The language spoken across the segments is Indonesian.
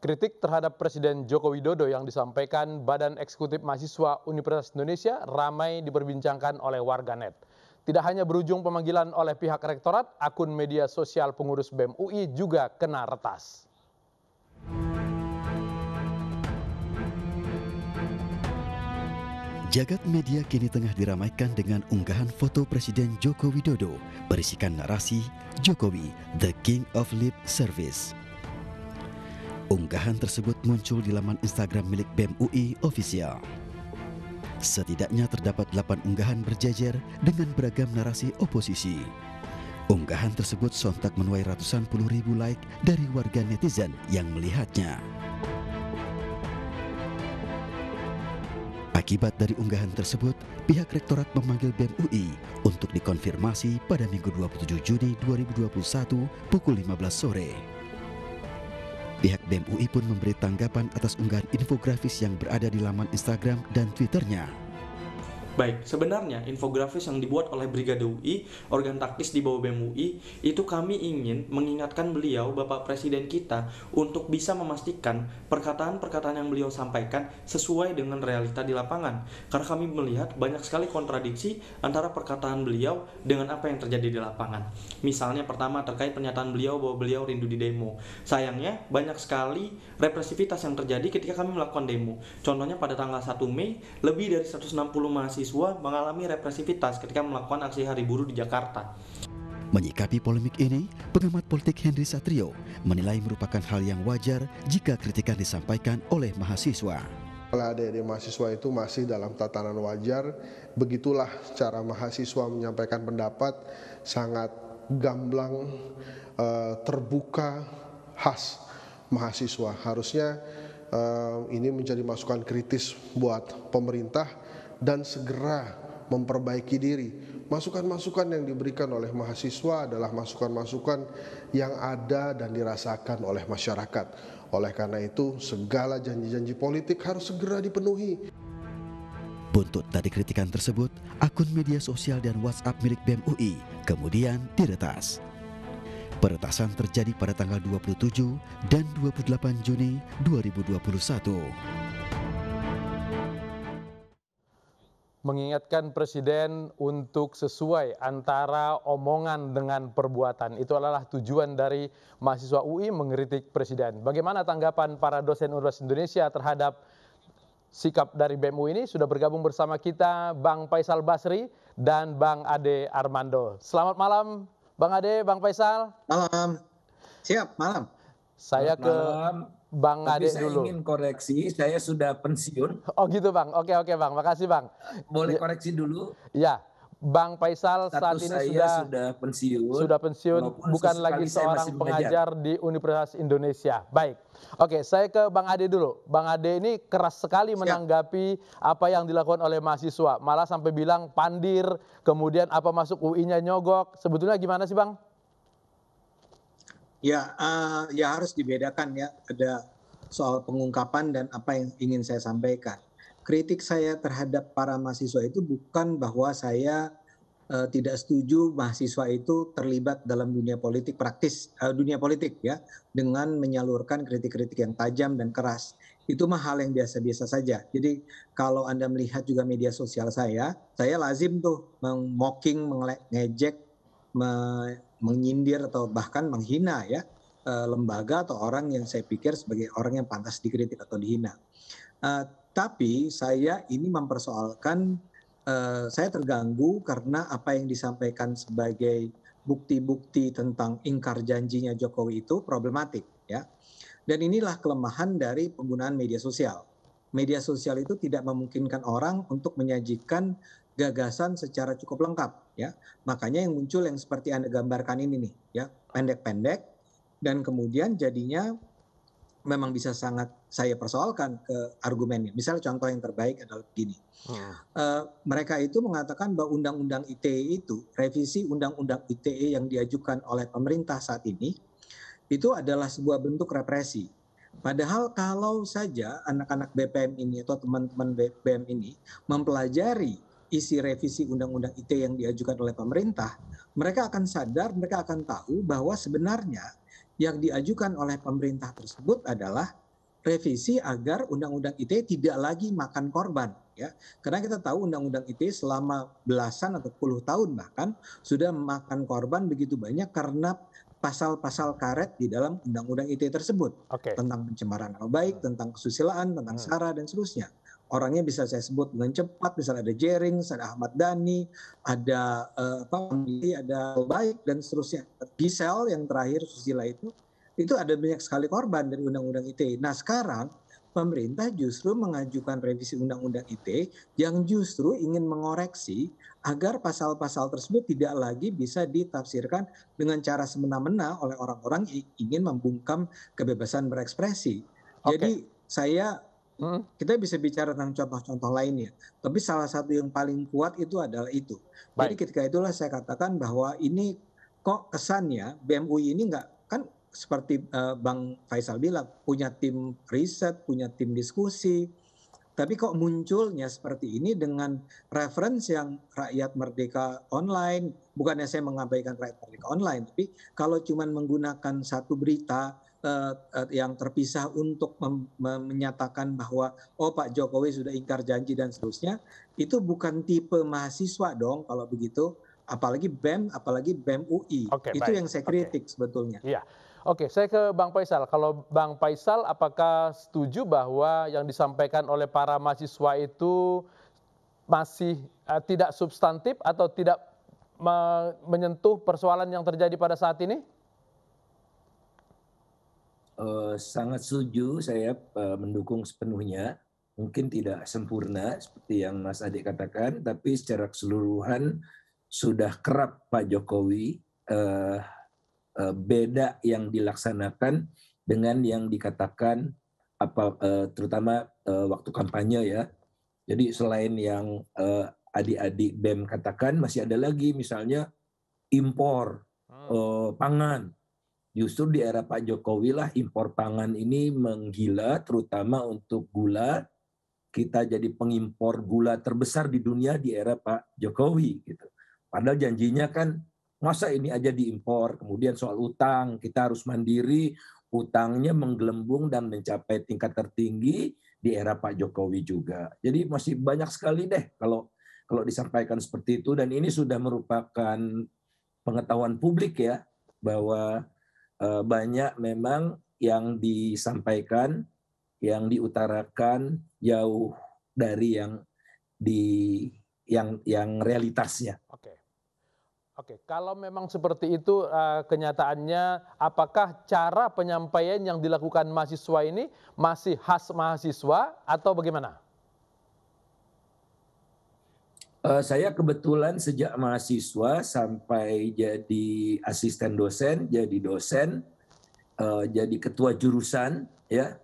Kritik terhadap Presiden Joko Widodo yang disampaikan Badan Eksekutif Mahasiswa Universitas Indonesia ramai diperbincangkan oleh warganet. Tidak hanya berujung pemanggilan oleh pihak rektorat, akun media sosial pengurus BEM UI juga kena retas. Jagat media kini tengah diramaikan dengan unggahan foto Presiden Joko Widodo berisikan narasi Jokowi, the King of Lip Service. Unggahan tersebut muncul di laman Instagram milik BEM UI Official. Setidaknya terdapat 8 unggahan berjejer dengan beragam narasi oposisi. Unggahan tersebut sontak menuai ratusan puluh ribu like dari warga netizen yang melihatnya. Akibat dari unggahan tersebut, pihak rektorat memanggil BEM UI untuk dikonfirmasi pada Minggu 27 Juni 2021 pukul 15 sore. Pihak BEM UI pun memberi tanggapan atas unggahan infografis yang berada di laman Instagram dan Twitternya. Baik, sebenarnya infografis yang dibuat oleh Brigade UI, organ taktis di bawah BEM UI, itu kami ingin mengingatkan beliau, Bapak Presiden kita, untuk bisa memastikan perkataan-perkataan yang beliau sampaikan sesuai dengan realita di lapangan. Karena kami melihat banyak sekali kontradiksi antara perkataan beliau dengan apa yang terjadi di lapangan. Misalnya pertama terkait pernyataan beliau bahwa beliau rindu di demo. Sayangnya banyak sekali represivitas yang terjadi ketika kami melakukan demo. Contohnya pada tanggal 1 Mei, lebih dari 160 mahasiswa mengalami represivitas ketika melakukan aksi hari buruh di Jakarta. Menyikapi polemik ini, pengamat politik Henry Satrio menilai merupakan hal yang wajar jika kritikan disampaikan oleh mahasiswa. Kalau adik-adik mahasiswa itu masih dalam tatanan wajar, begitulah cara mahasiswa menyampaikan pendapat, sangat gamblang, terbuka, khas mahasiswa. Harusnya ini menjadi masukan kritis buat pemerintah dan segera memperbaiki diri. Masukan-masukan yang diberikan oleh mahasiswa adalah masukan-masukan yang ada dan dirasakan oleh masyarakat. Oleh karena itu, segala janji-janji politik harus segera dipenuhi. Buntut dari kritikan tersebut, akun media sosial dan WhatsApp milik BEM UI kemudian diretas. Peretasan terjadi pada tanggal 27 dan 28 Juni 2021. Mengingatkan Presiden untuk sesuai antara omongan dengan perbuatan. Itu adalah tujuan dari mahasiswa UI mengkritik Presiden. Bagaimana tanggapan para dosen Universitas Indonesia terhadap sikap dari BEM UI ini? Sudah bergabung bersama kita Bang Faisal Basri dan Bang Ade Armando. Selamat malam Bang Ade, Bang Faisal. Malam. Siap, malam. Saya ke Bang Ade dulu. Saya ingin koreksi, saya sudah pensiun. Oh gitu Bang, oke Bang, makasih Bang. Boleh koreksi dulu? Ya, Bang Faisal saat ini sudah pensiun, bukan lagi seorang pengajar di Universitas Indonesia. Baik, oke saya ke Bang Ade dulu. Bang Ade ini keras sekali menanggapi apa yang dilakukan oleh mahasiswa. Malah sampai bilang pandir, kemudian apa masuk UI-nya nyogok. Sebetulnya gimana sih Bang? Ya, ya harus dibedakan ya, ada soal pengungkapan dan apa yang ingin saya sampaikan. Kritik saya terhadap para mahasiswa itu bukan bahwa saya tidak setuju mahasiswa itu terlibat dalam dunia politik praktis, dunia politik ya, dengan menyalurkan kritik-kritik yang tajam dan keras. Itu mah hal yang biasa-biasa saja. Jadi kalau Anda melihat juga media sosial saya lazim tuh meng-mocking, ngejek, menyindir atau bahkan menghina ya lembaga atau orang yang saya pikir sebagai orang yang pantas dikritik atau dihina. Tapi saya ini mempersoalkan, saya terganggu karena apa yang disampaikan sebagai bukti-bukti tentang ingkar janjinya Jokowi itu problematik ya. Dan inilah kelemahan dari penggunaan media sosial. Media sosial itu tidak memungkinkan orang untuk menyajikan gagasan secara cukup lengkap ya. Makanya yang muncul yang seperti Anda gambarkan ini nih ya, pendek-pendek dan kemudian jadinya memang bisa sangat saya persoalkan ke argumennya. Misalnya contoh yang terbaik adalah begini. Mereka itu mengatakan bahwa Undang-Undang ITE itu, revisi Undang-Undang ITE yang diajukan oleh pemerintah saat ini, itu adalah sebuah bentuk represi. Padahal kalau saja anak-anak BPM ini atau teman-teman BPM ini mempelajari isi revisi Undang-Undang ITE yang diajukan oleh pemerintah, mereka akan sadar, mereka akan tahu bahwa sebenarnya yang diajukan oleh pemerintah tersebut adalah revisi agar Undang-Undang ITE tidak lagi makan korban, ya. Karena kita tahu Undang-Undang ITE selama belasan atau puluh tahun bahkan sudah memakan korban begitu banyak karena pasal-pasal karet di dalam Undang-Undang ITE tersebut, tentang pencemaran nama baik, tentang kesusilaan, tentang SARA dan seterusnya. Orangnya bisa saya sebut dengan cepat, misalnya ada Jerings, ada Ahmad Dhani, ada ada baik dan seterusnya. Gisel yang terakhir susila itu ada banyak sekali korban dari Undang-Undang ITE. Nah sekarang pemerintah justru mengajukan revisi Undang-Undang ITE yang justru ingin mengoreksi agar pasal-pasal tersebut tidak lagi bisa ditafsirkan dengan cara semena-mena oleh orang-orang yang ingin membungkam kebebasan berekspresi. Jadi kita bisa bicara tentang contoh-contoh lainnya, tapi salah satu yang paling kuat itu adalah itu. Jadi ketika itulah saya katakan bahwa ini kok kesannya BEM UI ini nggak, kan seperti Bang Faisal bilang, punya tim riset, punya tim diskusi, tapi kok munculnya seperti ini dengan referensi yang Rakyat Merdeka Online. Bukannya saya mengabaikan Rakyat Merdeka Online, tapi kalau cuma menggunakan satu berita yang terpisah untuk menyatakan bahwa Pak Jokowi sudah ingkar janji dan seterusnya, itu bukan tipe mahasiswa dong kalau begitu, apalagi BEM UI. Itu yang saya kritik sebetulnya. Iya. Oke, saya ke Bang Faisal. Kalau Bang Faisal, apakah setuju bahwa yang disampaikan oleh para mahasiswa itu masih tidak substantif atau tidak menyentuh persoalan yang terjadi pada saat ini? Sangat setuju, saya mendukung sepenuhnya. Mungkin tidak sempurna seperti yang Mas Ade katakan, tapi secara keseluruhan sudah kerap Pak Jokowi beda yang dilaksanakan dengan yang dikatakan terutama waktu kampanye ya. Jadi selain yang adik-adik BEM katakan, masih ada lagi misalnya impor pangan. Justru di era Pak Jokowi lah impor pangan ini menggila, terutama untuk gula. Kita jadi pengimpor gula terbesar di dunia di era Pak Jokowi gitu. Padahal janjinya kan masa ini aja diimpor. Kemudian soal utang, kita harus mandiri, utangnya menggelembung dan mencapai tingkat tertinggi di era Pak Jokowi juga. Jadi masih banyak sekali deh kalau disampaikan seperti itu, dan ini sudah merupakan pengetahuan publik ya, bahwa banyak memang yang disampaikan, yang diutarakan jauh dari yang realitasnya. Oke, kalau memang seperti itu kenyataannya, apakah cara penyampaian yang dilakukan mahasiswa ini masih khas mahasiswa atau bagaimana? Saya kebetulan sejak mahasiswa sampai jadi asisten dosen, jadi dosen, jadi ketua jurusan, ya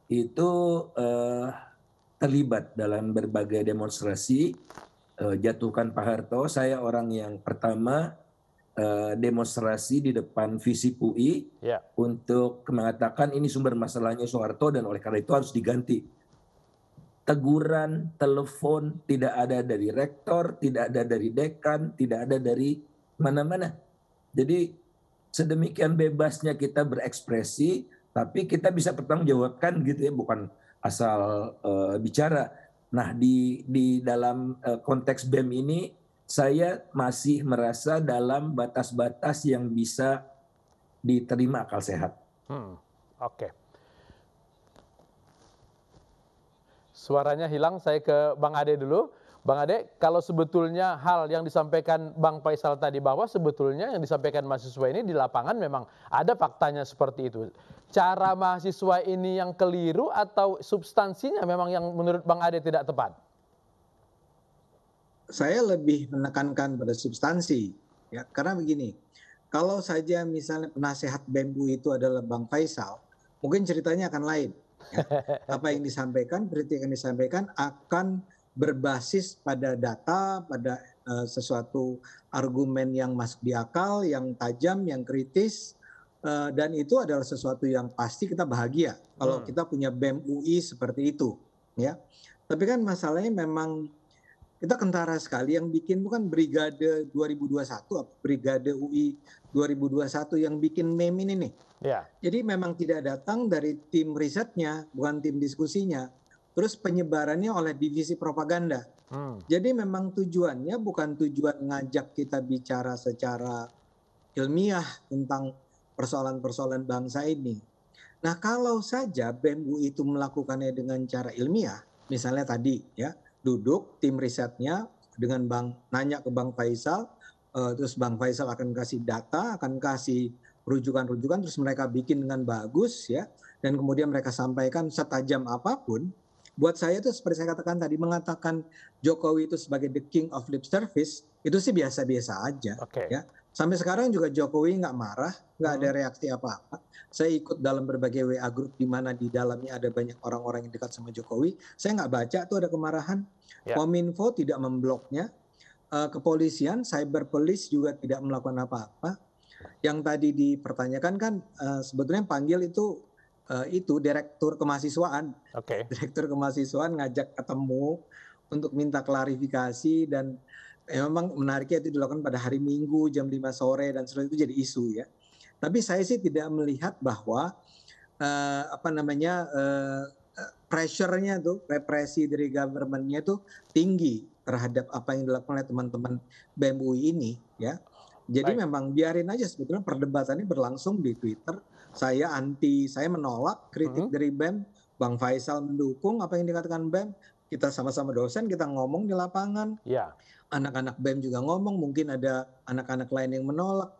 itu terlibat dalam berbagai demonstrasi. Jatuhkan Pak Harto, saya orang yang pertama demonstrasi di depan FISIP UI untuk mengatakan ini sumber masalahnya Soeharto dan oleh karena itu harus diganti. Teguran, telepon tidak ada dari rektor, tidak ada dari dekan, tidak ada dari mana-mana. Jadi sedemikian bebasnya kita berekspresi, tapi kita bisa pertanggungjawabkan gitu ya, bukan asal bicara. Nah di dalam konteks BEM ini saya masih merasa dalam batas-batas yang bisa diterima akal sehat. Oke. Suaranya hilang, saya ke Bang Ade dulu. Bang Ade, kalau sebetulnya hal yang disampaikan Bang Faisal tadi, bahwa sebetulnya yang disampaikan mahasiswa ini di lapangan memang ada faktanya seperti itu. Cara mahasiswa ini yang keliru atau substansinya memang yang menurut Bang Ade tidak tepat? Saya lebih menekankan pada substansi, ya, karena begini, kalau saja misalnya penasehat BEM UI itu adalah Bang Faisal, mungkin ceritanya akan lain. Ya. Apa yang disampaikan, kritik yang disampaikan akan berbasis pada data, pada sesuatu argumen yang masuk di akal, yang tajam, yang kritis, dan itu adalah sesuatu yang pasti kita bahagia kalau kita punya BEM UI seperti itu. Ya. Tapi kan masalahnya memang kita kentara sekali, yang bikin bukan Brigade 2021, Brigade UI 2021 yang bikin meme ini nih. Ya. Jadi memang tidak datang dari tim risetnya, bukan tim diskusinya. Terus penyebarannya oleh divisi propaganda. Jadi memang tujuannya bukan tujuan ngajak kita bicara secara ilmiah tentang persoalan-persoalan bangsa ini. Nah, kalau saja BEM UI itu melakukannya dengan cara ilmiah, misalnya tadi ya, duduk tim risetnya dengan nanya ke Bang Faisal, terus Bang Faisal akan kasih data, akan kasih rujukan-rujukan, terus mereka bikin dengan bagus ya, dan kemudian mereka sampaikan setajam apapun. Buat saya itu seperti saya katakan tadi, mengatakan Jokowi itu sebagai the king of lip service, itu sih biasa-biasa aja. Ya. Sampai sekarang juga Jokowi nggak marah, nggak ada reaksi apa-apa. Saya ikut dalam berbagai WA group di mana di dalamnya ada banyak orang-orang yang dekat sama Jokowi. Saya nggak baca tuh ada kemarahan. Kominfo tidak membloknya. Kepolisian, cyber police juga tidak melakukan apa-apa. Yang tadi dipertanyakan kan sebetulnya panggil itu direktur kemahasiswaan. Direktur kemahasiswaan ngajak ketemu untuk minta klarifikasi, dan memang menariknya itu dilakukan pada hari Minggu jam 5 sore dan setelah itu jadi isu ya. Tapi saya sih tidak melihat bahwa pressure-nya tuh, represi dari government-nya tuh tinggi terhadap apa yang dilakukan oleh teman-teman BEM UI ini ya. Jadi memang biarin aja sebetulnya perdebatannya berlangsung di Twitter. Saya menolak kritik dari BEM, Bang Faisal mendukung apa yang dikatakan BEM. Kita sama-sama dosen, kita ngomong di lapangan. Anak-anak BEM juga ngomong, mungkin ada anak-anak lain yang menolak.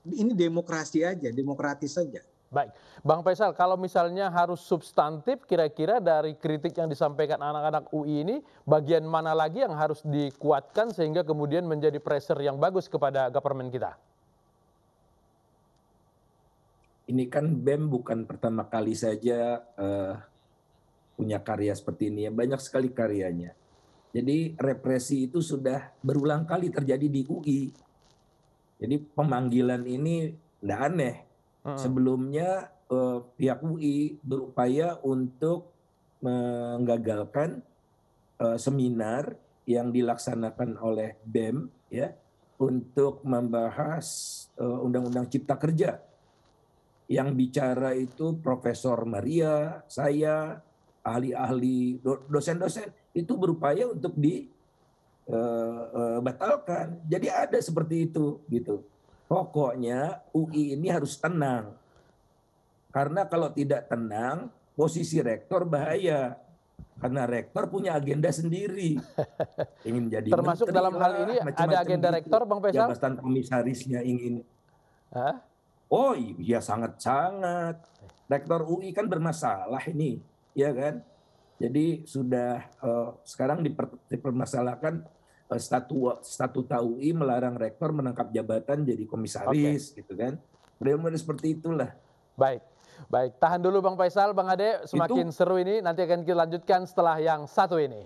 Ini demokrasi aja, demokratis saja. Baik, Bang Faisal, kalau misalnya harus substantif, kira-kira dari kritik yang disampaikan anak-anak UI ini, bagian mana lagi yang harus dikuatkan sehingga kemudian menjadi pressure yang bagus kepada government kita? Ini kan BEM bukan pertama kali saja punya karya seperti ini, ya banyak sekali karyanya. Jadi represi itu sudah berulang kali terjadi di UI. Jadi pemanggilan ini tidak aneh. Sebelumnya pihak UI berupaya untuk menggagalkan seminar yang dilaksanakan oleh BEM ya untuk membahas Undang-Undang Cipta Kerja. Yang bicara itu Profesor Maria, saya, ahli-ahli, dosen-dosen itu berupaya untuk dibatalkan. Jadi ada seperti itu gitu. Pokoknya UI ini harus tenang. Karena kalau tidak tenang, posisi rektor bahaya. Karena rektor punya agenda sendiri. Ingin jadi termasuk menteri dalam hal ini ada agenda gitu. rektor, Bang Faisal? Jabatan komisarisnya ingin. Oh iya, sangat-sangat. Rektor UI kan bermasalah ini, ya kan? Jadi sudah sekarang dipermasalahkan statuta UI melarang rektor menangkap jabatan jadi komisaris, gitu kan? Model-model seperti itulah. Baik, tahan dulu Bang Faisal, Bang Ade, semakin seru ini, nanti akan kita lanjutkan setelah yang satu ini.